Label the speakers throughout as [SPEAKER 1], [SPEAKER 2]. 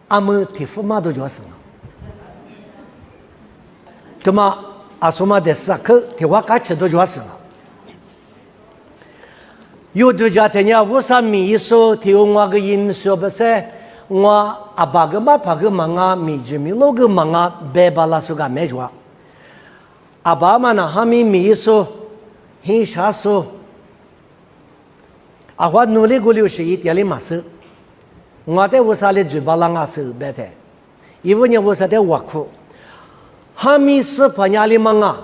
[SPEAKER 1] 阿们提富嘛都叫什么？对吗？阿说嘛的是啊，可提话开始都叫什么？有的家庭呀，我上米说提我个音说不是，我阿爸个妈爸个忙啊，米子米老个忙啊，白巴拉说个没说。阿爸嘛呢，哈米说，很少说。阿话努力过60一点里嘛是。我在屋上里嘴巴啷个手白的，一五年屋上在挖苦，哈密是怕伢里忙啊，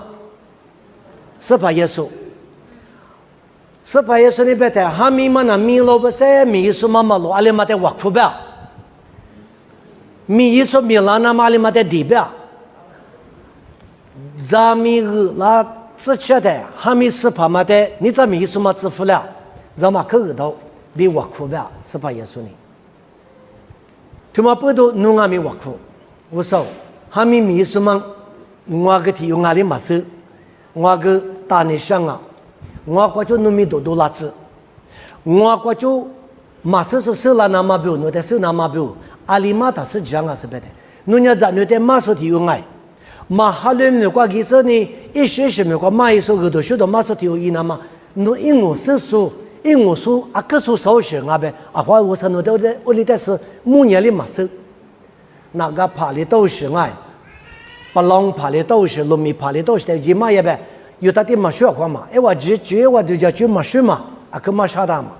[SPEAKER 1] 是怕耶稣，是怕耶稣你白的，哈密嘛那米老不是米耶稣妈妈老阿里嘛在挖苦呗，米耶稣米拉那嘛里嘛在地呗，咱米个那之前的哈密是怕嘛的，你这米耶稣嘛支付了，咱嘛可耳朵比挖苦呗，是怕耶稣呢。他妈不都弄阿米挖苦，我说哈密米什么，我个提用阿里马斯，我个大内乡啊，我过去弄米多拉子，我过去马斯说是拉那马表，那的是那马表，阿里马达是这样啊是别的，侬伢在那的马说提用爱，马哈伦没过其实呢，一学没过马一说个多学到马说提用伊那嘛，侬因我是说。因我说啊，个说少学啊呗，啊，话我说侬都在屋里的是木年里嘛是，那个爬里都是哎，把狼爬里都是，农民爬里都是的，一嘛也呗，有的地嘛学话嘛，一话只话就叫就嘛学嘛，啊个嘛啥的嘛，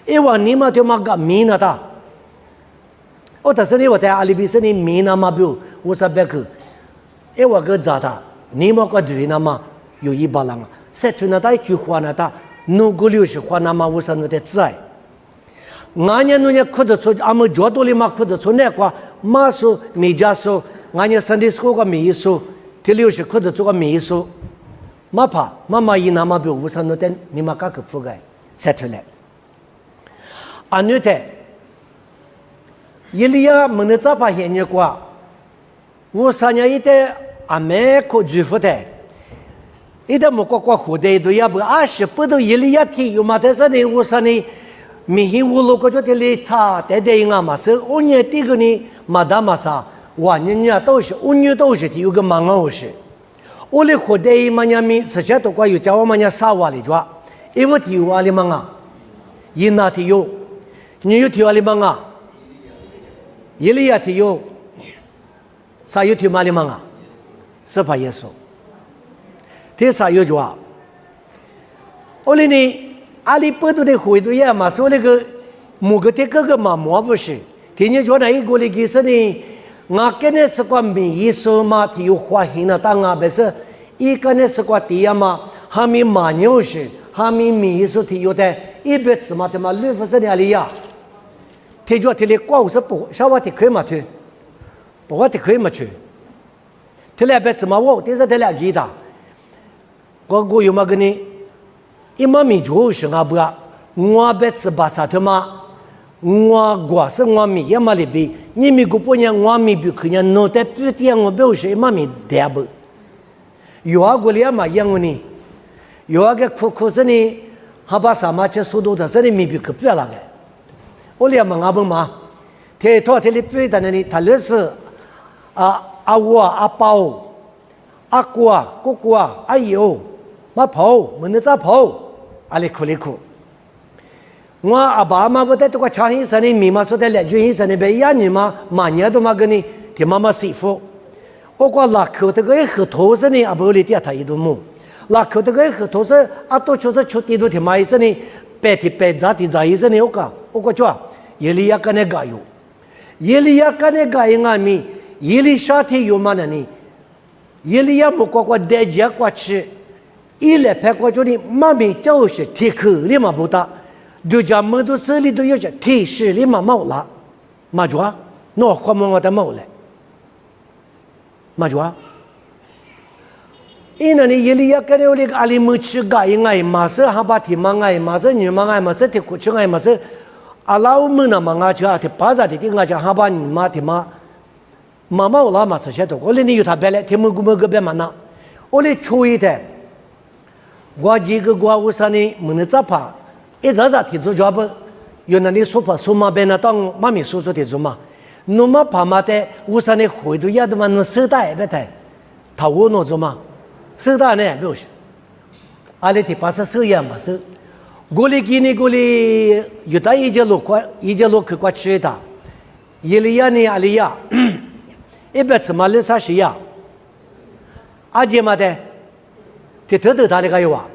[SPEAKER 1] 一话你嘛就嘛个米那的，我但是你我在阿里比是你米那嘛表，我说别个，一话个咋的，你嘛个对那嘛有一把人啊，谁听那的一句话那的。侬个60话那么我说侬的自爱，俺家侬家哭得出，俺们角度里嘛哭得出那个马说米家说，俺家身体说个米说，第60哭得出个米说，马怕妈妈一那么比我说侬的你嘛个覆盖，晒出来。俺女的，伊里呀门的咋发现你过？我三年一代俺妹可祝福的。一旦莫过活的都要不20不都一里一天有嘛？但是呢，我说呢，明天我如果觉得你差带应啊嘛，是我年这个呢，马达嘛啥，我年都是我年都是有个忙啊是，我的活的嘛年咪实际都怪有叫我们家啥话来着？因为有啊里忙啊，一那天有，你有条里忙啊，一里一天有，啥有条嘛里忙啊？是怕耶稣。第三有句话，我哩呢，阿里不都的回头呀嘛，说那个某个的哥哥嘛，莫不是？听你说那一个哩，其实呢，我跟你是个米说嘛，提有花心了，当啊，不是？一个呢是个地呀嘛，还没马牛是，还没米说提有的，一辈子嘛，他妈6分的阿里呀，提着提哩光是不，小娃提可以嘛去，不话提可以嘛去，提两辈子嘛我，但是提两吉他。我有嘛个呢？一毛米就是我不，我别吃巴萨特嘛，我是我米也嘛里边，你米个不呢？我米比可能弄得不点我表示一毛米点不，有啊个里嘛样个呢，有啊个可是呢，还把什么吃速度的，这里米比可不要那个，我连问阿问嘛，他他里不的呢，他那是阿我阿包阿姑啊姑姑啊阿姨。马跑，门那咋跑？阿里苦，我阿爸妈不在这个长医生的米嘛，说在两军医生那边养你嘛，马年都嘛跟你的妈妈媳妇，我讲拉口这个河头是呢，阿不里点他一度木，拉口这个河头是阿多就是出地都的嘛意思呢，白咋意思呢？我讲叫伊里亚跟那个有，伊里亚跟那个应该米，伊里夏天有嘛呢？伊里亚木过带节过去。一来拍过去的妈咪就是提口里嘛不大，就讲门都手里都有些提示里嘛冇了，嘛就那花么我的冇了，嘛就因为你一里要跟那个阿里没吃个应该嘛是哈巴提嘛爱嘛是你嘛爱嘛是提苦吃爱嘛是阿拉我们那嘛爱吃啊提巴扎的应该讲哈巴你嘛提嘛妈妈我拉嘛是些多，我哩你有他别来提么个别嘛那，我哩注意的。我几个我说呢，门的咋怕？一直提出脚本，有那里说法说嘛，别那当妈咪说出提出嘛，侬么怕嘛的，我说你回头要的嘛，侬手打也别抬，他我弄做嘛，手打呢不是，阿里提把手手也没手，我里给你过里有的一节路去过去的，伊里亚呢阿里亚，一百次嘛六啥时呀，阿姐嘛的，提头他那个有啊，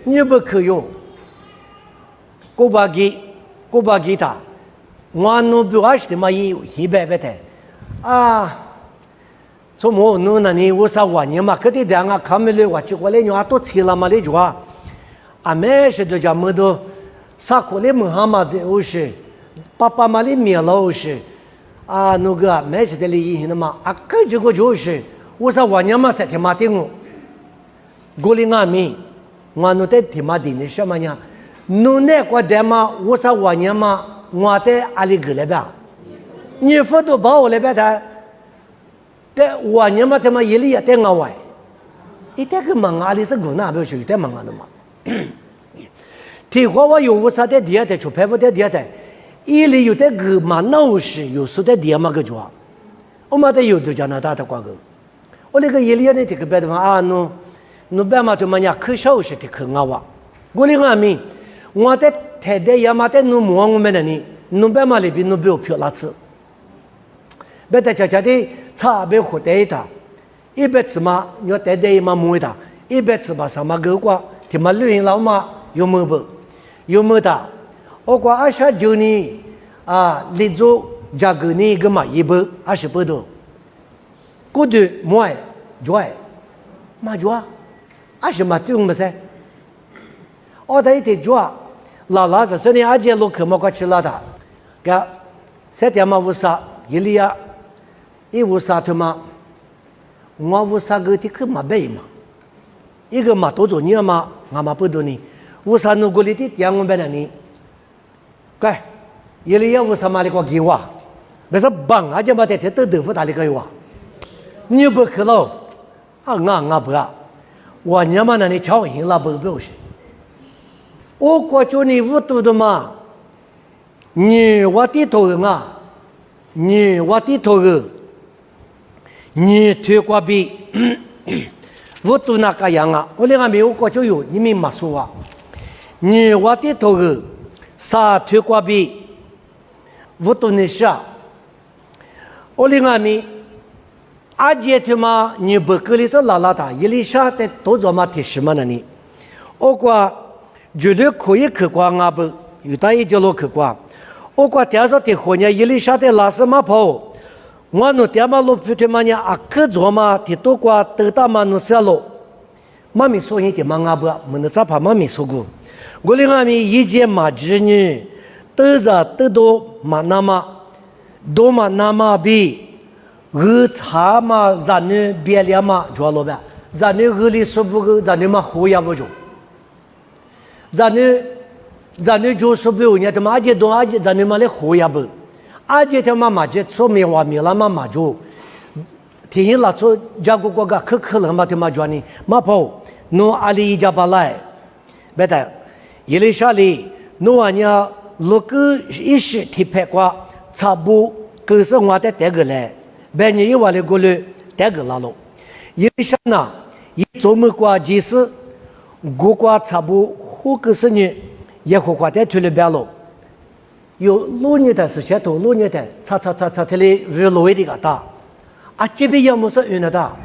[SPEAKER 1] 你不可用，过把给他。我弄不完是的嘛，一百的啊，从我弄那里我说我年嘛，可得两个看没了，我去过来你话都吃了嘛，你就话，啊，没事就讲么都，啥过来门哈嘛子我是，爸爸妈的灭了我是，啊，那个没事的里以的嘛，啊，这个就是，我说我年嘛是天嘛的我里俺们，我弄的天嘛的你什么呀？弄那个的嘛，我说我年嘛。我在阿里个那边，你不都把我那边的，在我年嘛他妈一里也在我外，一点个忙阿里是个那不是有点忙啊的嘛。提话我有无啥的地的，就排不的地的，一里有点个嘛闹事，有时的地嘛个做，我嘛得有的加拿大的挂个，我那个一里呢这个别的嘛啊侬别嘛就嘛呀可少是的可我哇，我那个命，我在。台的也嘛的侬摸我们那里，侬别嘛里边侬不要票拉次，别的家的差别好大的，一百次嘛你要带的嘛摸的，一百次嘛什么个过，他妈旅行老嘛有没的，我过29年啊，立足加个年个嘛128多，过的摸joy，嘛joy，嘛对我们噻，我在一点joy。老老子说你阿姐路口嘛过去了的，个3点嘛50，一里呀，一50头嘛，我50个的可嘛背嘛，一个嘛多少年嘛，俺嘛不多呢，50弄过来的点我们那里，乖，一里呀50嘛的过给我，别说帮阿姐嘛在这豆腐打里个有啊，你不去了，啊我不啊，我娘嘛那里超行了不是。我过去你无度的嘛，你我的头啊，你推过比，无度那个样啊，我两个没有过去有，你们没说啊，你我的头啥推过比，无度那啥，我两个没，阿姐他妈你不跟你说拉的，一里下的多少嘛提什么呢你，我过。绝对可以去过阿不，有大一条路去过。我过电视的后年一里下的拉什么跑，我弄电马路皮的嘛呢啊，去做嘛的多过都大嘛弄下路。妈咪说一点嘛阿不，没得咋怕妈咪说过。我的阿咪一件嘛子呢，都多嘛那么多嘛那么比，茶嘛咱呢别了嘛做了呗，咱呢里说不个咱呢嘛活也不做。咱呢就是不有呢，他妈阿姐咱呢嘛来活呀不，阿姐他妈嘛姐说没话没了嘛做，天天拉出家个个可能嘛他妈做呢，嘛跑，侬阿里一家把来，别的，一里下里，侬阿娘如果一时提拍过，差不可是我的带个来，别人一话来过来带个拉喽，一里下呢，一做么过就是，我过差不。我可是呢，也和花的推了边路，有6年的是前头6年的，擦的嘞是路的个大，啊这边也没说远的大，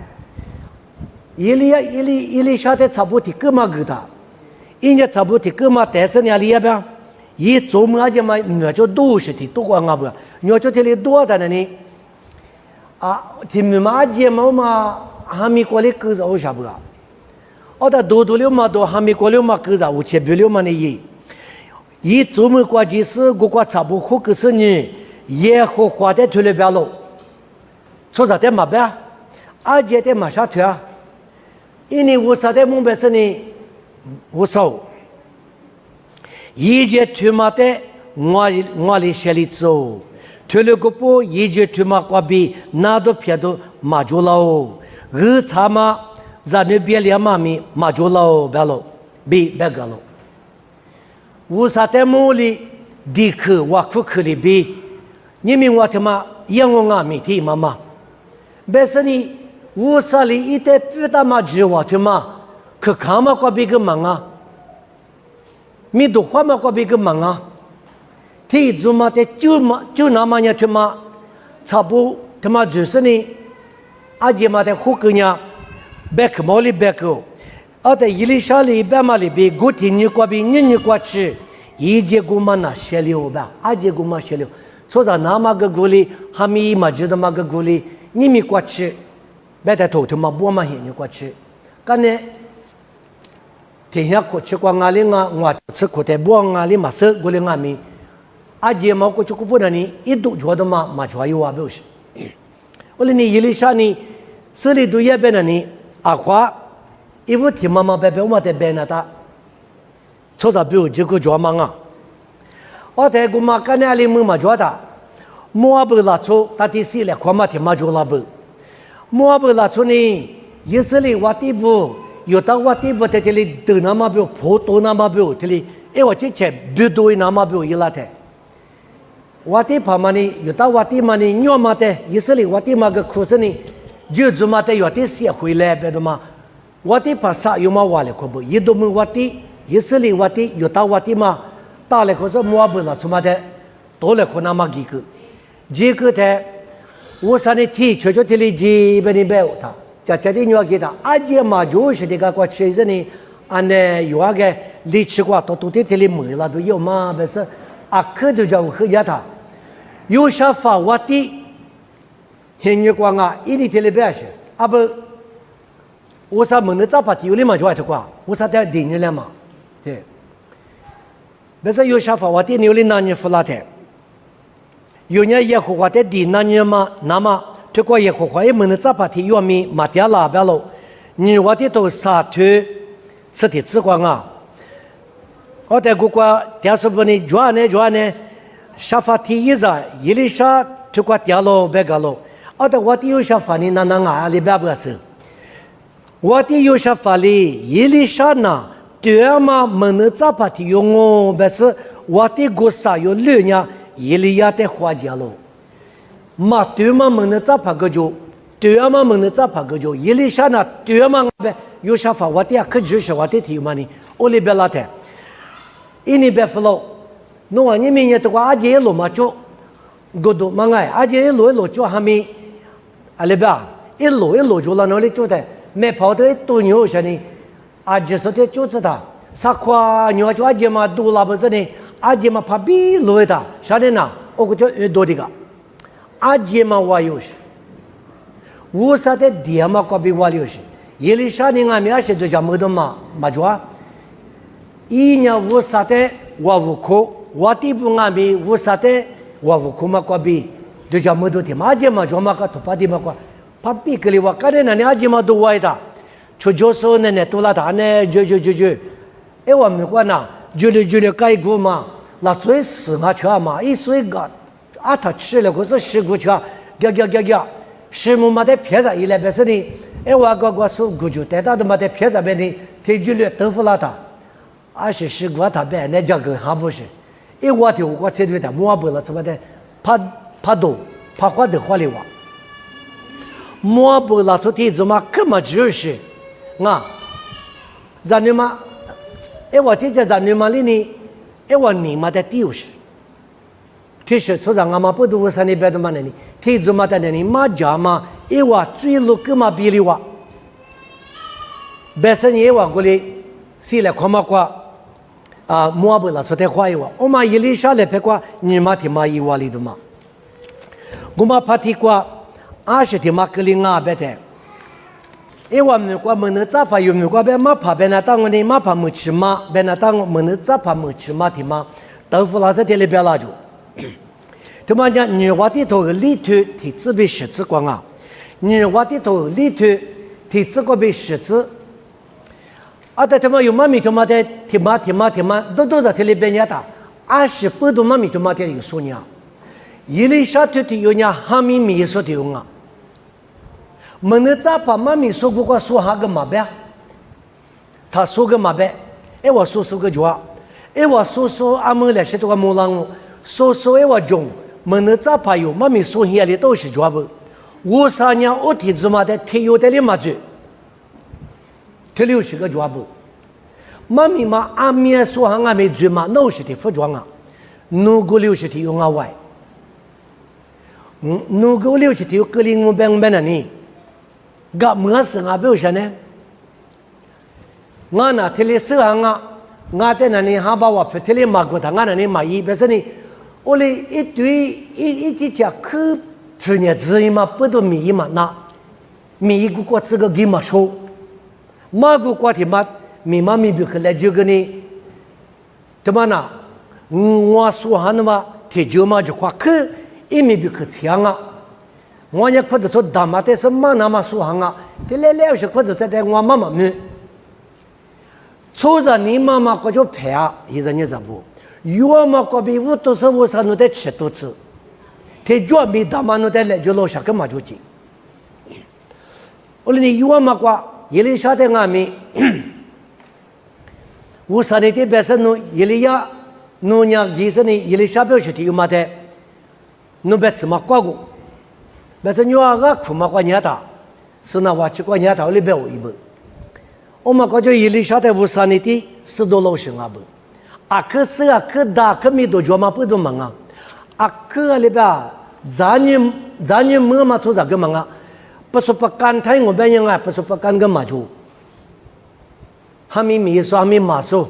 [SPEAKER 1] 一里下的差不多个嘛个大，一年差不多个嘛但是呢里边，一做么就嘛我就多是的多过我不，我就这里多的呢，啊，他们嘛姐嘛还没过来够着我晓不个。我的多了嘛多，还没过了嘛，够着我前边了嘛呢一做么过就是我差不多可是呢，也和花的推了边路，说啥的嘛呗，阿姐的嘛啥推啊，因为我啥的梦白是呢，我少，一节推嘛的，我里写里走，推了个不，一节推嘛过比那都撇都嘛就了，茶嘛。咱那边两妈咪马就老白了，别个了。我啥在梦里地去挖苦去里边，你们我他妈养我阿米提妈妈，别是你乌萨里一代不大嘛指我对吗？可看嘛过别个忙啊，米都花嘛过别个忙啊，提做嘛的就那么样对吗？差不他妈就是你，阿姐嘛的胡个呀，别个毛里别个，而在伊里沙里别嘛里边，古天你过边你过去，一节古嘛那写了吧，阿节古嘛写了，所以那么个古里，哈米嘛知道嘛个古里，你咪过去，别在头头嘛不嘛现你过去，干呢？天下过去过哪里啊？我吃苦的不哪里嘛是古里阿米。阿姐嘛，过去过不那里，一度觉得嘛觉有啊，不是？我说你伊里啥呢？这里都也别那里，阿花，一副天妈妈白白我在白那他，错啥比如这个觉嘛啊？我在古嘛干那里嘛觉得，莫不拉出他第四来看嘛天妈觉拉不，莫不拉出呢，以色列我地步，有到我地步在这里都那么比如普多那么比如这里，哎我之前比多那么比如伊拉的。我的旁嘛呢，有到我的嘛呢，鸟嘛的，以色列我的嘛个苦是呢，就做嘛的有的社会来别的嘛，我的把啥有嘛话来可不，一都没我的，以色列我的有到我的嘛，打来可是莫不了，出嘛的，多来可那么几个的，我上的提，悄悄提里几百里白他，家的鸟给他，阿姐嘛就是这个过去是呢，安呢有那个力气过，都的提里没了都有嘛，不是。阿克就叫喝呀他，有啥法我的，现在光啊，一年天里边是，啊不，我啥门的早把有的嘛就爱吃瓜，我啥在顶着了嘛，对，不是有啥法我的有的那年付了的，有年也火花的顶那年嘛，那么这个也火花也门的早把的有米马点拉边喽，你我的都杀退，吃的吃光啊。我在国家第十部呢，主呢，沙发提一下，伊里沙就过掉了别个了。我在我的有沙发呢，那啊里边不是。我的有沙发里，伊里沙呢，对嘛门的咋把提用哦，不是我的国啥有六年，伊里也得花钱了。嘛对嘛门的咋把个就，对嘛门的咋把个就，伊里沙呢，对嘛呗有沙发，我的可就是我的提嘛呢，我里边拉的。一年别付了，侬话你明年都话阿姐路嘛做，我都嘛哎，阿姐一路做还没，阿里边一路做了那里做的，没跑的多牛些呢，阿姐说的就是他，啥块牛就阿姐嘛多了不是呢，阿姐嘛怕比路的，啥的呢？我就越多的个，阿姐嘛我有些，我啥的店嘛搞比我有些，夜里啥的俺们那些都叫么的嘛做。一年无啥的我无苦，我地不俺比无啥的我无苦嘛，过比就叫么多的嘛，阿姐嘛做嘛个头发的嘛过，怕比个里我看的那你阿姐嘛都歪的，出教授呢多了他呢就，哎我们过呐，就改过嘛，那最死嘛吃嘛，一岁个啊他吃了可是吃过吃，吃么嘛的撇子一来不是的，哎我说过就带到的嘛的撇子边的，他就了豆腐了他。20过他别那叫个还不是，一我的我这对的摸不了，怎么的，怕多，怕花的花里哇，摸不了出地怎么根本就是啊，咱你嘛，哎我这咱你嘛里呢，哎我你嘛的丢是，其实出让俺们不都是那边的嘛呢？地怎么的呢？嘛家嘛，哎我最路根嘛比里哇，别是你我过来，谁来看嘛过？啊，摸不了，说的话一话，我嘛一里下来别过，你嘛听嘛一话里头嘛，我嘛怕听过，20听嘛格里啊别的，因为我们过门的咋怕有没过别嘛怕别那当我的嘛怕没吃嘛，别那当门的咋怕没吃嘛听嘛，豆腐老是店里别拉住，他妈讲你我的头里头提自备十字光啊，你我的头里头提自个备十字。啊，但他妈有妈咪他妈的，天妈，都在这里边伢的，20多妈咪他妈的有说呢，一里下头的有呢，哈咪咪说的有啊，门的咋把妈咪说过说哈个嘛呗，他说个嘛呗，哎我说个话，哎我说阿门来些多个木浪，说哎我中，门的咋怕有，妈咪说下的都是抓不。我啥年我提子嘛的提有的哩嘛子，提60个抓不。妈咪嘛阿面说行阿没做嘛，90的服装啊，如果60的用阿外，如果60的格林我变变了呢，个么事阿不有啥呢？我那提哩事行啊，我在那里哈把我提哩嘛过他，我那里嘛一，但是呢，我哩一堆一家可去年子嘛不都米嘛那，米个过这个给嘛收，嘛个过的嘛。米妈咪不可来就跟你，怎么呢？我说哈那么提就嘛就夸可，一米不可强啊！我也觉得说大嘛的是嘛那么说行啊，这来是觉得在我妈妈们，初着你妈妈个就陪啊，一人25，我嘛个比我都是我上弄得吃多次，提脚米大嘛弄得来就老下个嘛就进，我哩我嘛个一里晓得俺们。我上那天本身侬伊里呀，侬娘其实呢，伊里下表去的有嘛的，侬别怎么挂过，但是你话个苦嘛挂年大，是那话去挂年大里边我一本，我们感觉伊里下的我上那天10多老些啊不，啊可是啊可大可没多久嘛不多忙啊，啊可里边咱人么嘛做啥个忙啊，不是不干太我别人啊，不是不干个嘛就。哈咪咪说哈咪马说，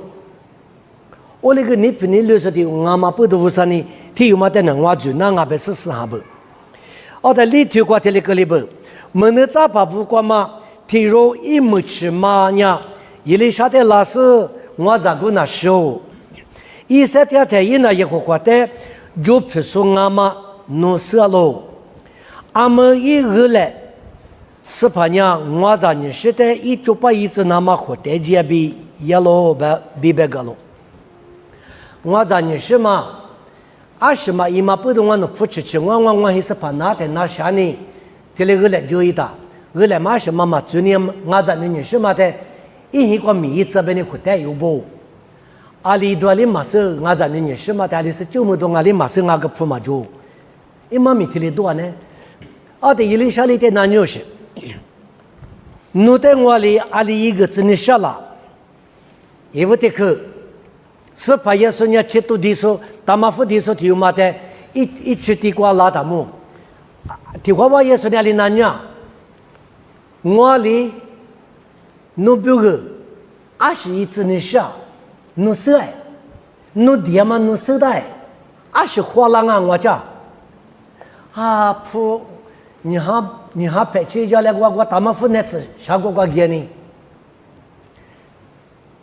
[SPEAKER 1] 我那个你平时60的我嘛不多啥呢？他有嘛在能挖住，那我别试试哈不？我在里头过这里个里边，门的咋把不过嘛？他若一没吃嘛呀，伊里晓得老师我咋个那收？伊说天天伊那一个过的，就不说我嘛弄死了，俺们一个来。是怕呢，我在你时代一就把一直那么活得接比也老比别个了。我在你是嘛，是嘛，伊嘛不懂我那不吃，我还是怕哪天哪下呢？这里个来就一打，个来嘛是妈妈昨年我在你是嘛的，一个米这边的活得有不？阿里多里嘛是我在你是嘛的，阿里是9么多阿里嘛是我个铺嘛就，伊嘛米提里多呢？的伊里下里的那牛是。侬在我里阿里一个真的下了，也不得去，是怕也说人家多的说，大马夫的说有嘛的，一去地瓜拉大木，地瓜话也说那里难呀，我里侬别个21真的下，侬是哎，侬爹嘛侬是的，20花浪啊我家，啊铺。你还拍起家来我大马夫那次下过个给你，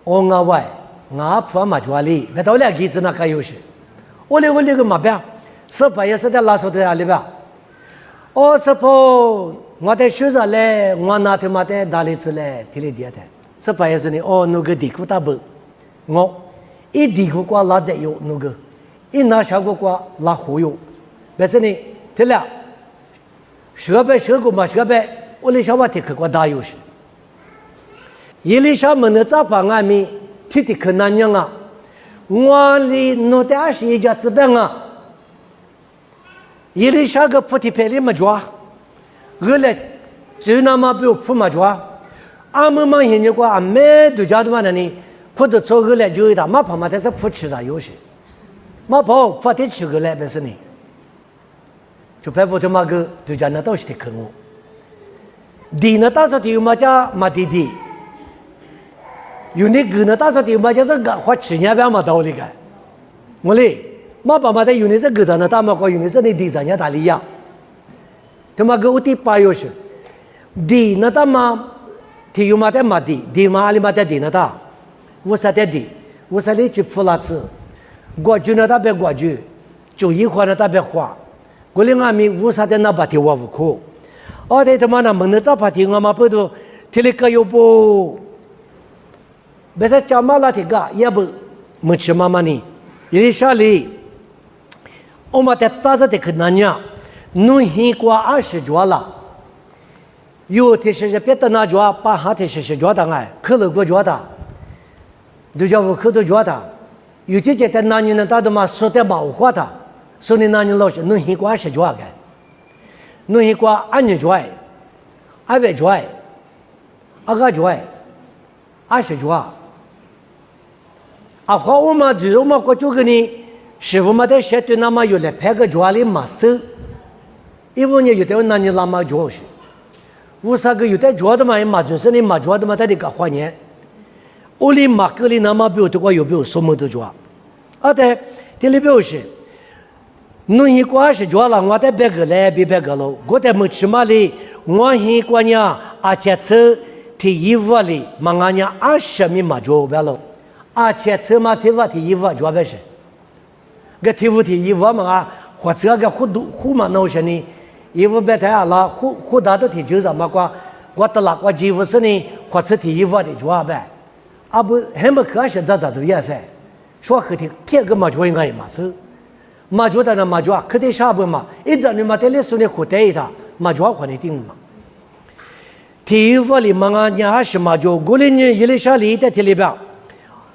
[SPEAKER 1] 我外我铺嘛就里，别到两几次那个有事，我那个嘛别，是把也是在拉手的里边，是不我在学校来，我那天嘛在哪里子来，提里点的，是把也是呢，那个地库大不，我一地库瓜拉在有那个，一拿下过瓜拉忽悠，但是呢，对了。学过嘛？学呗，我里小娃提去过大有事。伊里小门的早把俺们提的可难样啊！我里弄的21家资本啊，伊里小个铺的牌里没抓，我来就那么不铺没抓，俺们嘛现在过俺们都家的嘛呢，铺的做个来就一打，马跑嘛但是铺吃啥有事，马跑铺的吃个来不是呢。就拍不他妈个，就讲那都是得看我。地那大说的有嘛家嘛地，有那个那大说的有嘛家是个花7年半嘛道理个。我嘞，嘛爸妈的有那是个在那大嘛个有那是那地上家大理呀。他妈个我地8有是，地那大嘛，地有嘛的嘛地嘛阿里嘛的地那大，我啥的地，我啥里去铺拉子，过去那大别过去，就一花那大别花。过来俺们乌啥的那把地我无苦，的他妈那门那早把地我嘛不都，提了个又不，别说叫嘛拉提个也不，没吃妈妈呢，因为啥哩，我们在早上的可难呀，侬现过20桌了，有的是别的那桌，把哈的是桌的哎，可了个桌的，都叫我可都桌的，有的在那年呢，他都嘛说的嘛话的。所以那你老师弄西瓜是抓的，弄西瓜俺就抓，俺别抓，俺个抓，俺是抓。啊，好我们最我们过去个呢，师傅们在写对那么有来拍个抓的嘛手，因为呢有的那你那么抓是，为啥个有的抓的嘛，嘛就是你嘛抓的嘛，他的个花年，我哩嘛个哩那么表的话有表什么都抓，啊对，这里表示。弄西瓜是抓了，我在别个来别别个了，我在没吃嘛哩，我西瓜呢，而且吃提衣服哩，嘛俺呢20米嘛抓不了，而且吃嘛提衣服抓不是，个提衣服嘛啊，或者个糊嘛弄些呢，衣服别太了，糊大都提就是嘛瓜，我得了我衣服是呢，或者提衣服的抓呗，啊不，还没科学咋都也噻，说后头别个嘛抓应该嘛是。马脚的那马脚，可得下不嘛？一直你嘛在里说的苦带他，马脚还得定嘛。体育里嘛啊，你还是马脚，过来你一里下里在体里边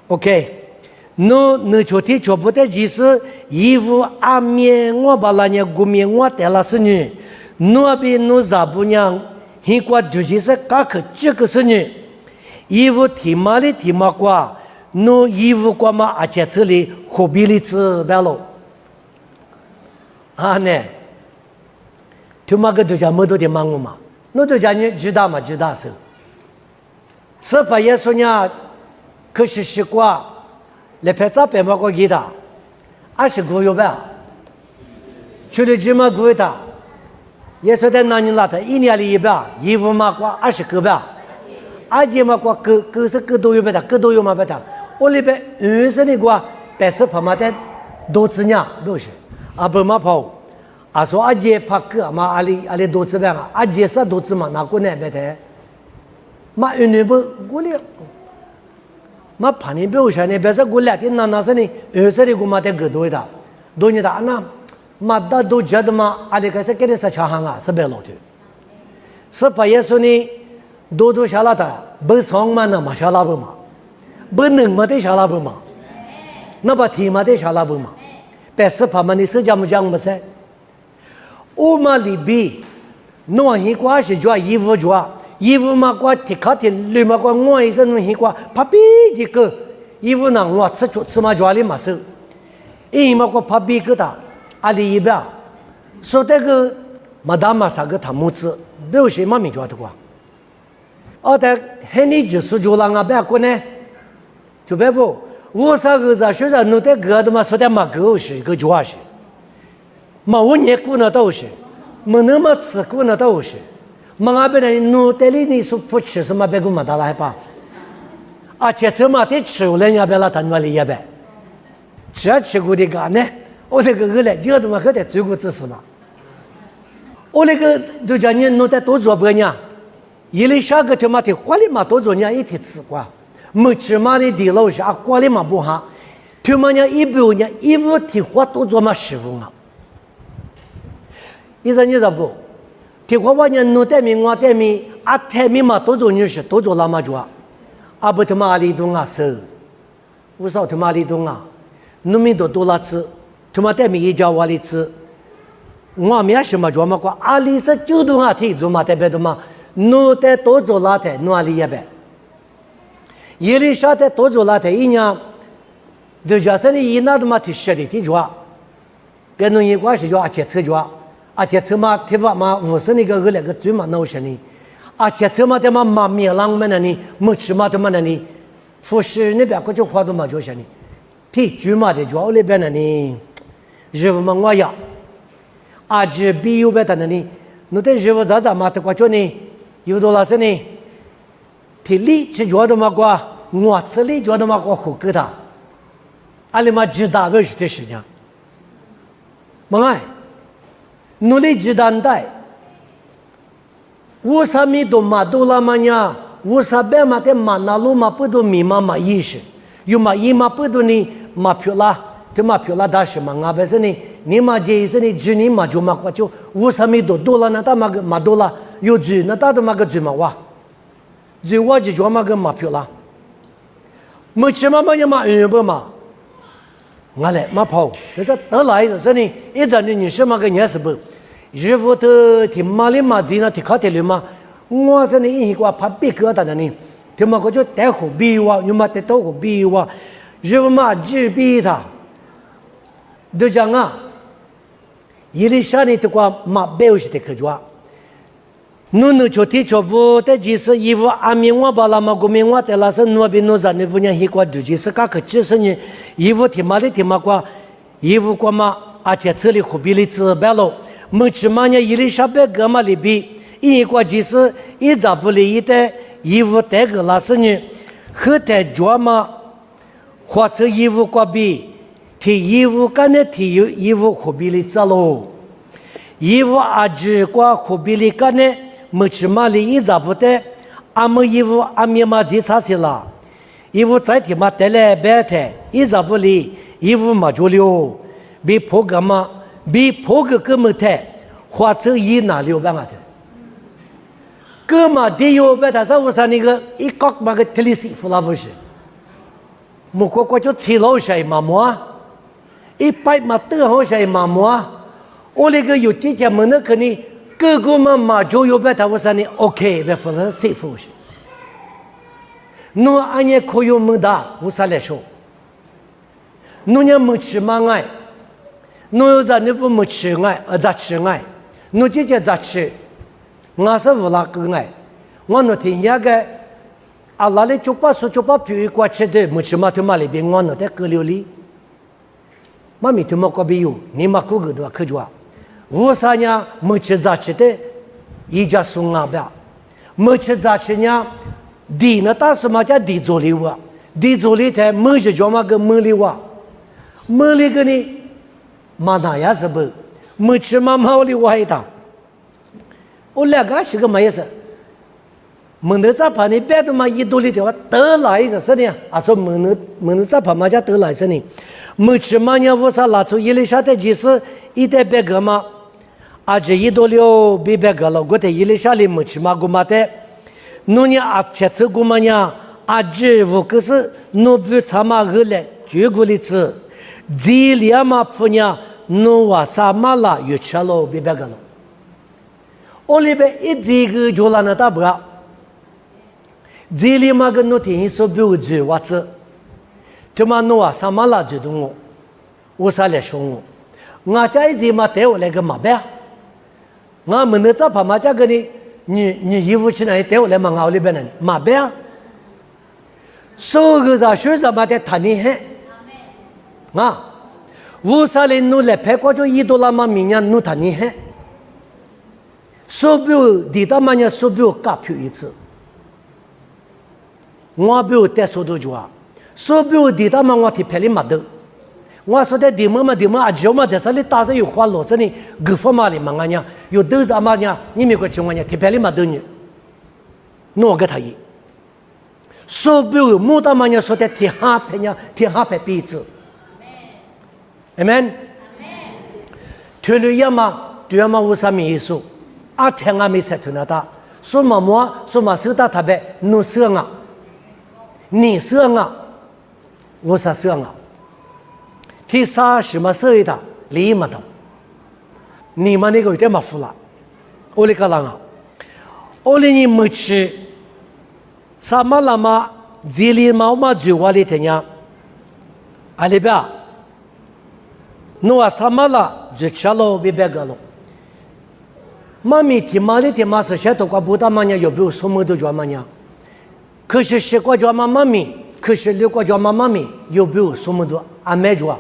[SPEAKER 1] ，OK。你昨天全部的其实衣服阿面我把那年过面我带了是你，那边你咋不娘？很过就就是刚可这个是你，衣服提马的提马瓜，你衣服瓜嘛而且这里何必里吃白了？啊呢，他妈个都讲没多的忙我嘛，那都讲你知道嘛？知道是把耶稣呢，可是西瓜，来拍照片嘛个给他，20个月吧，去了这么贵的，耶稣在那里拉他1年里边，衣服嘛瓜20个吧，阿姐嘛瓜个是个多月吧的，个多月嘛不的，我里边20的瓜80跑嘛的多子呢，都是。啊不嘛跑，啊说阿姐拍个嘛阿里多次呗嘛，阿姐是多次嘛，哪个呢别的，嘛1年不过了，嘛怕你不要想呢，别说过了的那是呢，20的过嘛得个多的，多年的那嘛da都觉得嘛，阿里开始给你是强行啊，是白老的，是把耶稣呢多下来的，不上嘛那嘛下来不嘛，不能嘛得下来不嘛，那把天嘛得下来不嘛。80趴嘛，你是讲不讲不噻？我们里边弄西瓜是抓衣服抓，衣服嘛瓜提卡提绿嘛瓜，我一身弄西瓜，怕比这个衣服呢我吃嘛抓里嘛是，因嘛瓜怕比个的，阿里一边说这个嘛大嘛啥个他母子，没有谁嘛没抓的瓜，而且很你就是就让俺别过呢，就别不。我啥个子虽然弄得个的嘛，说的嘛狗是个抓是，嘛我捏过那都是，没那么吃过那都是，嘛俺别人弄得里你说不吃什么别个嘛打来吧，啊这次嘛得吃了人家别拉他那里也别，吃过的个呢，我这个来就他妈可得最过知识嘛，我那个就叫你弄得多做不呢，一里下个他妈的花里嘛多做呢一天吃过。没吃嘛的地老是啊，管理嘛不好，他们家一表呢，衣服提花都做嘛师傅啊。你咋不？提花我呢弄点名我点名啊，台名嘛都做女士都做那么做，啊不他妈阿里东啊是，我说他妈阿里东啊，农民都多了吃，他妈点名一家我里吃，我没什么做嘛过，阿里是就东啊提做嘛代表的嘛，弄得多做那台弄阿里也呗。一里下的多做那台一年，就就是你一拿的嘛提10的提抓，跟农业关系抓铁车抓，啊铁车嘛铁法嘛50那个那个最嘛闹些呢，啊铁车嘛的嘛面浪们那里，没吃嘛的嘛那里，富士那边过去花都嘛就是呢，提猪嘛的抓那边那里，日嘛我呀，啊这比有边的那里，那在日咋嘛的过去呢，有多少些呢？提里吃抓的嘛瓜。我吃里觉得嘛，我好给他，阿里嘛知道为是的事情，么哎，努力知道带，我啥米都嘛都拉嘛呀，我啥别嘛的嘛那路嘛不都米嘛意识，有嘛一嘛不都呢嘛漂啦，就嘛漂啦大事嘛，俺不是呢，你嘛这是呢，只你嘛就嘛过就，我啥米都多了那他嘛个嘛多了，有嘴那他都嘛个嘴嘛哇，嘴我就嘛个嘛漂啦。没吃嘛嘛也嘛不嘛，我来马跑，这是得来的是呢，一阵的你什么个年是不？日后的听马里马子呢，听考听了嘛，我是呢一个怕别个的呢，听嘛我就带货比哇，你嘛带到货比哇，日后嘛只比他，都讲啊，伊里啥呢？这个马背后是得可抓。努就提出不的就是衣服阿米我把那么个米我的那是努比努在那不娘一块就是，噶可就是呢，衣服提嘛的提嘛个，衣服个嘛，而且这里货币里资白了，没起码呢，伊里啥别个嘛里比，一块就是一扎不里的衣服带个那是呢，和带抓嘛，或者衣服个比，提衣服干的提衣服货币里资喽，衣服阿只个货币里干的。没起码里一扎不得，阿么衣服阿咪嘛地擦起了，衣服在地嘛带来白的，一扎不里衣服嘛就了，比破个嘛，比破个根本的，或者一拿六百嘛的，个嘛得有百他说我说那个一搞嘛个特里西服那不是，木个个就吃老些嘛么，一百嘛得好些嘛么，我那个有几家门那肯定。个个嘛就有别他我说你 OK 别分了谁服是，侬俺也可以没打我啥来说，侬也没吃嘛爱，侬有在那不没吃爱，咋吃爱，侬姐姐咋吃，我是无那个爱，我那天那个阿拉里就把皮一块吃的没吃嘛就嘛里边我那在隔流里，妈咪就嘛隔壁有，你嘛哥哥都可抓。我啥呢？没吃咋吃的，一家送啊不要，没吃咋吃呢？地那大什么叫地做里哇？地做里头没吃叫嘛个没里哇？没里个呢？嘛那也是不？没吃嘛毛里哇一打。我两个是个嘛意思？没得咋怕你别的嘛一多里头得来是是呢？啊说没得咋怕嘛叫得来是呢？没吃嘛呢？我啥拿出一里下的就是一代别个嘛。啊，这一多了比别个了，我在伊里下里没去嘛，我嘛的，侬呢啊，切吃过嘛呢？啊，这我可是侬不查嘛个嘞，绝过里吃，这里嘛不呢，侬话啥嘛啦，又吃了比别个了。我里边一这个就让那大不，这里嘛个侬听说比我最话子，他妈侬话啥嘛啦就动我啥来说我家一直嘛带我来个嘛呗。我们那咋怕嘛？这个呢？你衣服去哪里带我来嘛？我里边呢？嘛别啊！所有个学生嘛在谈你很啊，乌沙里努来拍过就一多啦嘛，明年努谈你很，手表地大嘛呢？手表加票一次，我表带手头抓，手表地大嘛我提拍里嘛的。我说的地么嘛，阿舅嘛，在这里打着有花老师呢，各方面的嘛个呢，有豆子嘛呢，你没个情况呢，特别的嘛都呢，弄个他一，手表木大嘛呢，说的天下拍呢，天下拍彼此，amen，退了也嘛，对嘛无啥意思，啊天啊没识头那大，说嘛手打特别，弄色啊，你色啊，无啥色啊。第三什么事的理嘛的，你们那个有点麻烦了。我那个人啊，我那你没吃，什么了嘛？这里嘛最话里头呢，阿里边，侬话什么了就吃了别别个了。妈咪听嘛里听嘛是些都怪不大嘛呢，有没有什么都叫嘛呢？可是十个叫妈咪，可是六个叫妈咪，有没有什么都安排着？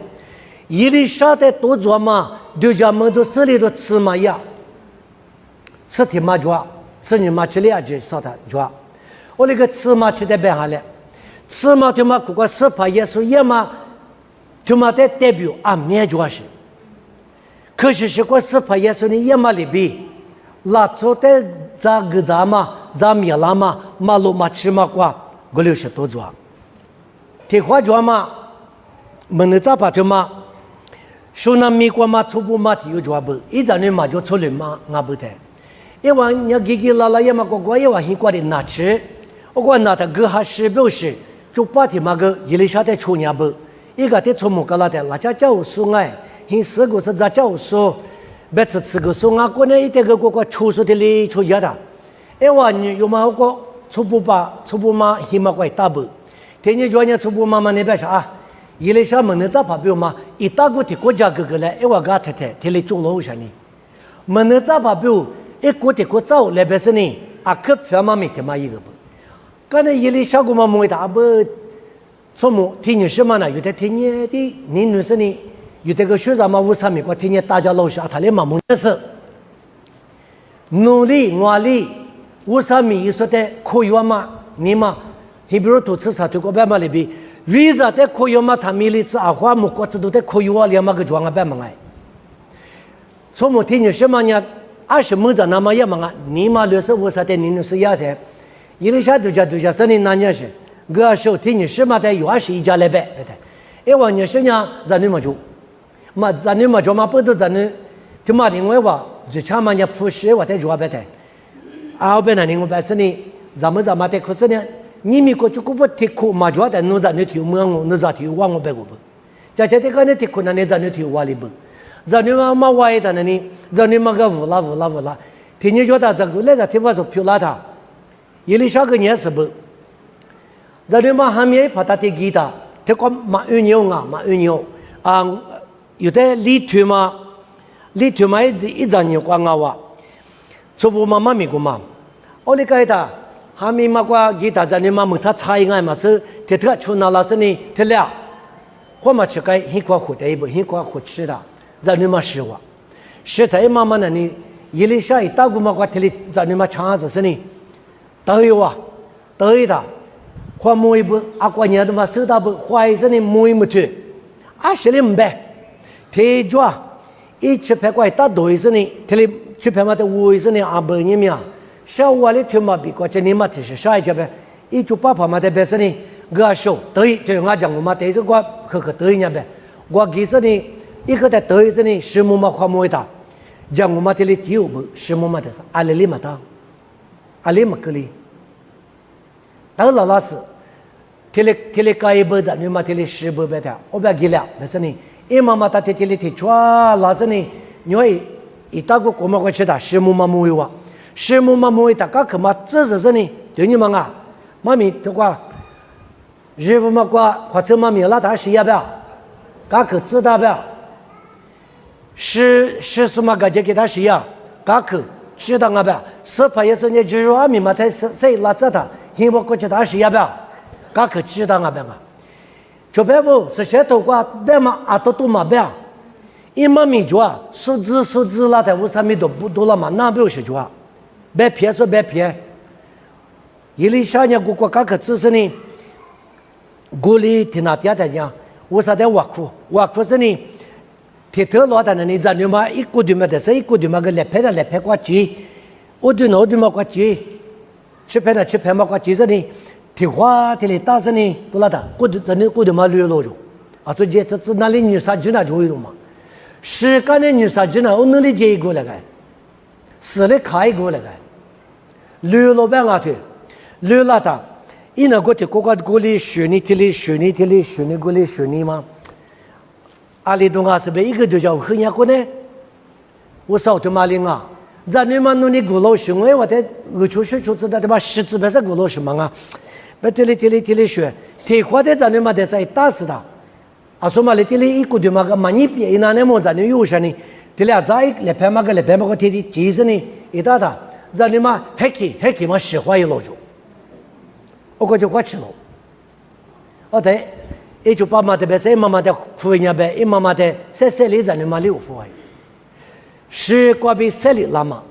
[SPEAKER 1] 伊里下的多做嘛，对家们都手里头吃嘛呀，吃天嘛抓，吃你嘛吃里就啥的抓。我那个吃嘛吃的别下来，吃嘛对嘛不过吃怕耶稣也嘛，对嘛在代表啊面抓是。可是是个吃怕耶稣的也嘛里边，拉出的咋个咋嘛，咋米拉嘛，马路嘛吃嘛过，50多抓。天花抓嘛，门的咋把对嘛？说那美国嘛，初步嘛提有抓不，一阵子嘛就出来嘛，我不谈。因为你给拉也嘛，个也话很过的拿吃，我讲拿他个还是表示，就把他嘛个伊里下的出年不，一个的从木个拉的，那家教书哎，很四个是在教书，别吃个书啊，过年一点个出书的哩出家的，哎哇你有嘛个出不嘛，起码怪大不，天天叫人出不嘛那边啥，一来啥门能咋怕不嘛，一大个的国家个来，哎我个太太，天里做老啥呢？门能咋怕不？一个的国早来边是呢，啊可偏嘛没得嘛一个不，刚才一来小个嘛没大不。从木天年什么呢？有的天年的，你女生呢？有这个学生嘛，为啥美国天年大家老师啊，他来嘛，梦的是努力努力，为啥美说的可以嘛？你嘛，你比如读书啥，这个办法里边，为啥的可以嘛？他米里吃阿花木瓜子都得可以哇，连嘛个装啊办嘛哎。从木天年什么呢？20梦着那么也嘛啊，你嘛60为啥的你女是要的？一里下度假生的那件事。个时候天你什么的有21家来呗，对不对？哎，我你是呢，咱女嘛就，嘛咱女嘛就嘛不都咱女，就嘛另外话，就像嘛人普世我在做呗的，啊，我本来另外本身呢，咱们的可是呢，你们过去过不提苦嘛就的，侬咱女听我，侬咱听我我别个不，在这个呢提苦那呢咱女听我里不，咱女嘛歪的那呢，咱女嘛个乌拉，天你觉得这个来这地方说漂亮的，一里小个年是不？咱们嘛还没把它的给他，他讲马运用啊，有的里头嘛一张牛光啊哇，做不嘛咪个嘛，我哩讲他还没嘛个给他，咱们嘛他差一眼嘛是，他出那老师呢，他俩，我嘛吃个很快活的一不，很快活吃的，咱们嘛吃哇，吃他妈妈呢你，一里下一大股嘛个他哩，咱们嘛尝着是呢，都有啊，都有的。花木一不，阿过年的嘛，收到不，花一生的木一木头，20里500，贴抓1,700块大多一生的，贴里700嘛的5一生的200年嘛，小我里贴嘛比过这年嘛就是少一点呗，198嘛的别生的，个手对我讲我嘛对这个可对人呗，我其实呢一个在对生的10亩嘛花木一大，讲我嘛贴里9亩10亩嘛的是2里嘛大，2里嘛个里，到老师。天里盖一包子，你嘛天里10包白的，我不要给了，但是呢，一妈妈他天里提抓，老是呢，因为一大个国嘛过去的10亩嘛木有啊，10亩嘛木有的，个可嘛这是呢，对你们啊，妈咪的话，日务嘛过，或者妈咪拉大10要不要？个可知道不要？10什么个就给他10呀，个可知道啊不要？10块也是你日务阿咪嘛，他谁拉着他，因为过去他10要不要？噶可知道啊别嘛，就别不是些头瓜别嘛啊都嘛别，一嘛米就啊数字啦的，为啥米都不多了嘛？那不是就啊，别撇说别撇，一里小年过噶可知识呢，过里听那点的讲，为啥在挖苦是呢？铁头老的呢，咱就嘛一个对嘛的，是一个对嘛个来拍挂机，我对嘛挂机，去拍嘛挂机是呢。提花提里大声呢，不拉的，真的过得嘛溜落着，啊，这哪里女杀鸡呢就会了嘛，是干的女杀鸡呢，我哪里接一个来个，死里卡一个来个，溜落办啊对，溜了的，一那个的过里学你过里学你嘛，阿里东啊是被一个就叫很严格呢，我少对马林啊，咱你嘛弄你古老学，我的我出知道的嘛10字白是古老学嘛啊。别这里学，提花的咱们嘛的是打死的，啊，说嘛这里一个对嘛个嘛你别那么咱们有啥呢？这里啊再来拍嘛个贴的，其实呢一大的，咱们嘛还给嘛实话一老就，我就花吃了，哦对，也就把嘛的别是妈妈的苦人家呗，一妈妈的在里咱们嘛6户哎，是过比3里拉嘛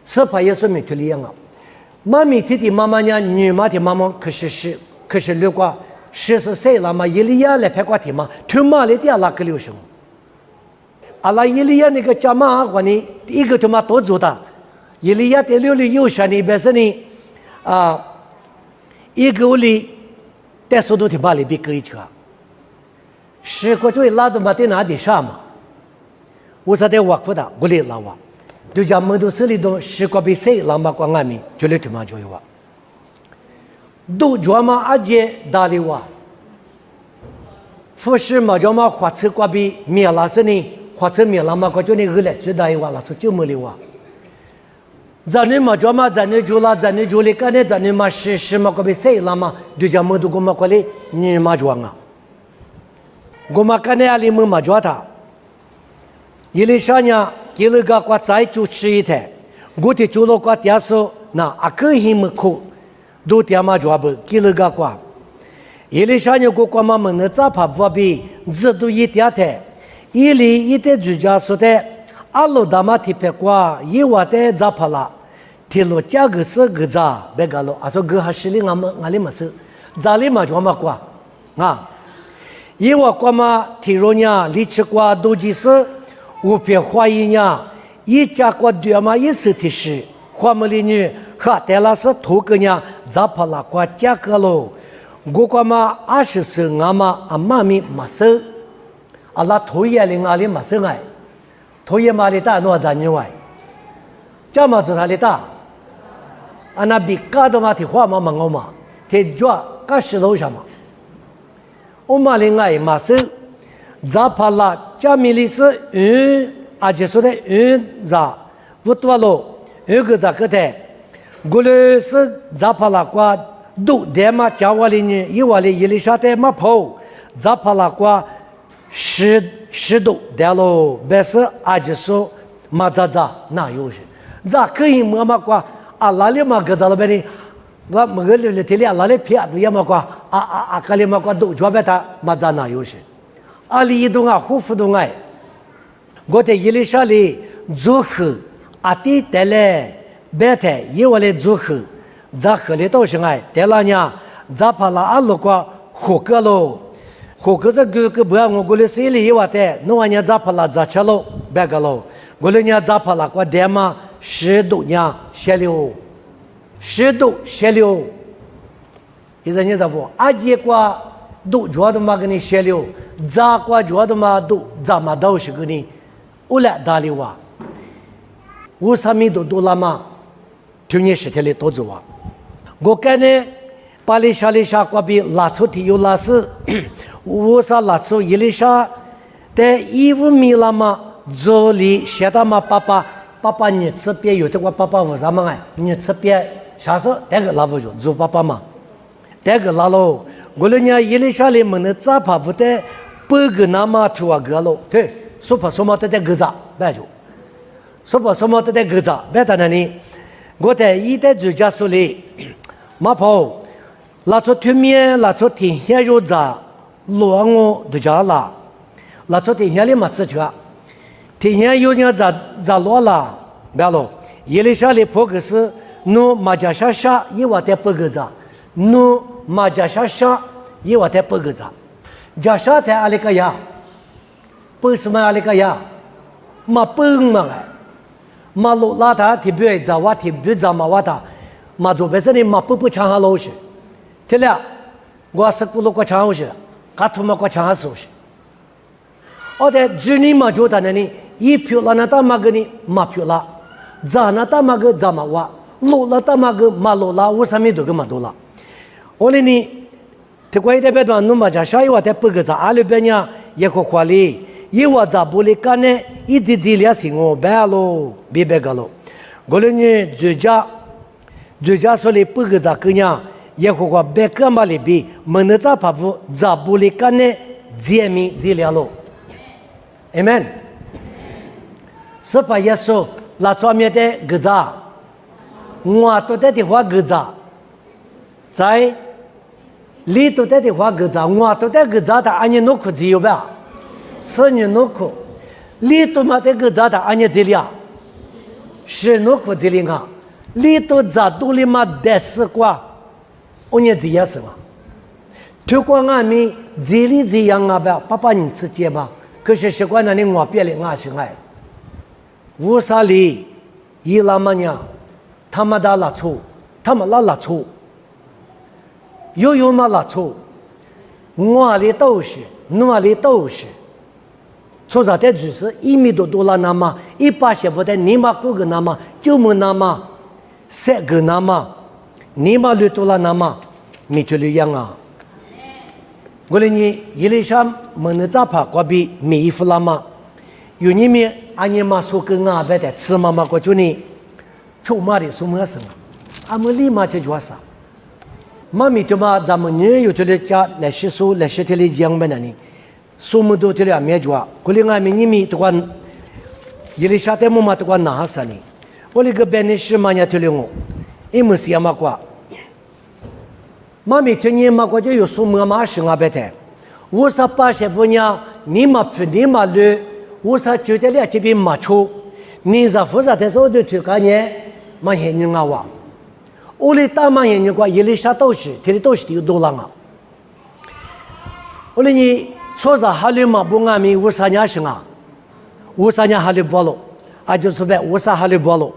[SPEAKER 1] ，10块也是没脱离样啊。妈咪的妈妈呢，女妈的妈妈可是六个10岁了嘛，一里亚来拍挂的嘛，他妈的拉个60，阿拉一里亚那个家妈话呢，一个他妈多做的，一里亚的6里有啥呢？别是呢，一个屋里带速度的妈里比个一车，是过去拉的嘛在哪里上嘛？我说在挖苦的，屋里拉挖。就讲门都手里头10个比谁老妈光俺们就来他妈就有啊，都专门阿姐打理我，富士嘛叫嘛火车过比灭了是呢，火车灭了嘛，我叫你二来最大一瓦了，就没了哇。咱们嘛叫嘛，咱们就了，干的咱们嘛是嘛过比谁了嘛，对家么都过嘛过来，你嘛叫啊，我嘛干的阿里么嘛叫他，伊里啥呢？给了个过再就吃一台，我的就了过点数，那阿个黑么苦，都点嘛叫不，给了个过。伊里啥呢？我嘛们的咋怕不比，只都一点台，伊里一点就家说的，阿罗达嘛提别过，伊话的咋怕啦？提罗价格是个咋别个咯？阿说个还是哩俺里么是，咋里嘛叫嘛过啊？伊话过嘛提罗呢，里吃过都就是。我别怀疑呢，一家过对嘛意思的是，花么里呢，哈，但那是头个呢，咋怕那过价格喽？我过嘛20岁俺嘛阿妈咪没收，阿拉头也领阿里没收哎，头也嘛里大诺咱女外，这嘛做他里大，阿那比嘎的嘛提花嘛忙我嘛，提抓嘎石头什么，我嘛领哎没收。咋怕啦？家米里是阿姐说的咋不多喽？个咋个的？我嘞是咋怕啦？瓜都得嘛家瓦里呢？一瓦里伊里啥的嘛跑？咋怕啦？瓜10度得喽？别是阿姐说嘛咋哪有是？咋可以么嘛瓜？阿拉里嘛个咋了呗呢？我么个里提里阿拉里偏都也嘛瓜？阿个里嘛瓜都抓别他嘛咋哪有是？阿里一动啊，护肤动哎，我在伊里啥里做好，阿弟带来白菜，伊我来做好，咋喝里都是哎，带了呢，咋怕了阿路过火锅喽，火锅这个不要我过来水里一瓦带，弄完呢咋怕了咋吃喽，白个喽，过来呢咋怕了过带嘛10度呢下流，10度下流，现在你咋不？阿姐过都主要都嘛给你下流。咋过觉得嘛都咋嘛都是个呢？我来打理哇，我上面都了嘛，去年10天里都做啊。我感觉巴黎沙里沙过比拉出的有拉是，我啥拉出伊里沙的15米了嘛，做里写的嘛爸爸你这边有的我爸爸为啥嘛哎？你这边啥时候那个拉不住做爸爸嘛？那个拉喽，我了呢伊里沙里么的咋怕不得？不个那么出啊个喽，对，说怕说嘛都在个咋，白就，说怕说嘛都在个咋，白在那里，我在一代主家手里，马跑，拉出对面，拉出天下有咋，落我都家啦，拉出天下里嘛自车，天下有人咋落啦，白喽，伊里啥里破个是，侬马家啥，一瓦在不个咋，侬马家啥，一瓦在不个咋。家啥台阿里个呀？不是嘛阿里个呀？嘛崩嘛哎，嘛路拉他提不会咋，我提不咋嘛我他，嘛做别是呢嘛不抢下老实，对了，我是不路过抢好些，卡图嘛过抢下手些，我的只你嘛就在那里，一票了那大嘛个呢嘛票了，咋那大嘛个咋嘛我，路了大嘛个嘛路了，我上面都个嘛多了，我哩呢。这关于这边段，侬嘛讲啥？一话在不个咋？阿里边呢也可花哩，一话咋不哩干呢？一直治疗是我白喽，别白个喽。我哩呢，专家说哩不个咋个呢？也可花白个嘛哩比，门的咋怕不咋不哩干呢？解密治疗喽。Amen。是把耶稣拉出面的个咋？我都在的话个咋？在。里头在的话个咋，我都在个咋的，俺你弄苦只有吧？是你弄苦，里头嘛在个咋的，俺你这里啊，是弄苦这里啊，里头咋都里嘛得死过，我你这也是嘛？推广俺们这里这样啊吧，爸爸你直接吧，可是习惯那里我别了俺是爱，乌沙里伊拉嘛呢，他们的拉错，他们拉错。有嘛拉错，我里都是，我里都是，错啥的就是1米多了那么180不得，你嘛过个那么就么那么3个那么，你嘛绿多了那么，没就这样啊。我哩你伊里上门的咋怕过比米衣服了嘛？有你们阿尼玛说跟阿伯的吃妈妈过就你，出马的什么事啊？阿们立马就做啥？妈咪就嘛咱们女有这里家来洗漱来洗这里讲本的呢，什么都这里阿没做，过哩阿们你们都管伊里下的么嘛都管拿啥呢？我哩个别的事嘛也这里我，伊么是阿嘛过。妈咪听你嘛，我就有什么嘛事啊？别的，我是把些不娘，你嘛不你嘛累，我是觉得了这边嘛错，你是负责的时候就去干呢，嘛嫌你啊哇，我哩大嘛嫌你过，一里下都是，这里都是有多浪啊。我哩你说是哈里嘛不俺们五三年生啊，53年哈里包了，啊就是呗，53哈里包了。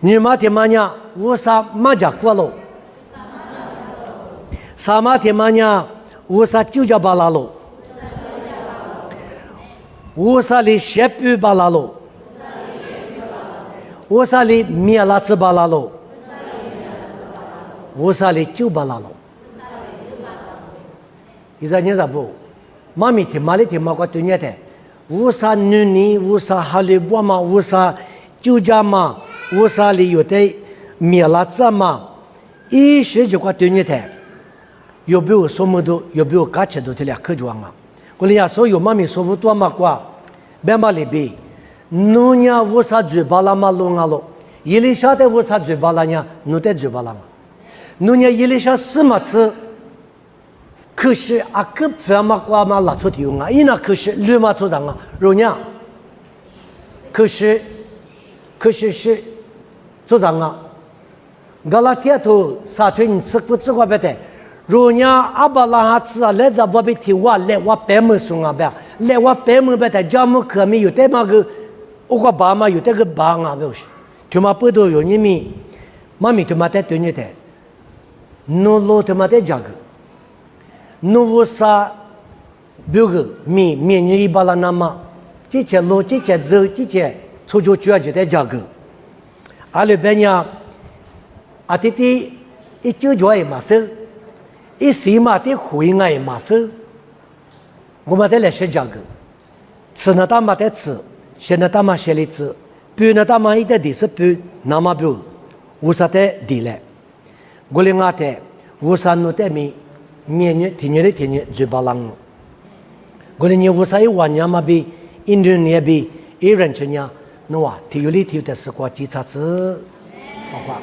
[SPEAKER 1] 你妈的妈娘，53马家过了，3妈的妈娘，59家巴拉了，50里斜布巴拉了，50里米拉子巴拉了，50里酒巴拉了。伊在你咋不？妈咪的妈里的妈个对你的，50女尼，50哈里波嘛，50酒家嘛。50里有的米拉子嘛，一时就快对你的，有没有什么都有没有价值都这俩可装啊？我人家说有妈咪说不多嘛瓜，别嘛里边，奴家50嘴巴啦嘛弄啊咯，一里下的50嘴巴啦呢，奴的嘴巴啦嘛，奴家一里下4嘛吃，可是啊个饭嘛瓜嘛拉出丢啊，伊那可是绿嘛出长啊，肉呢，可是是。做啥啊？格拉铁头沙推你吃不吃过别的？如伢阿巴拉哈吃啊，来这不被提哇，来我白门送啊别，来我白门别的家门可没有的嘛个，我个爸妈有的个爸啊不是，他妈不都有你们，妈咪他妈在对你的，侬老他妈在家个，侬为啥别个面你一巴拉那么，这些路这些走这些出去就要就在家个。阿里边呀，阿弟弟一就做一马手，一时嘛的回来一马手，我们得来学这个，吃那大嘛得吃，学那大嘛学来吃，比那大嘛一点地是比那么比，无啥的地嘞，我另外的无啥弄的米，年天天嘴巴浪，我的你无啥一万年嘛比，印度年比，一人去年。侬啊，体育里头的时光检查子，包括。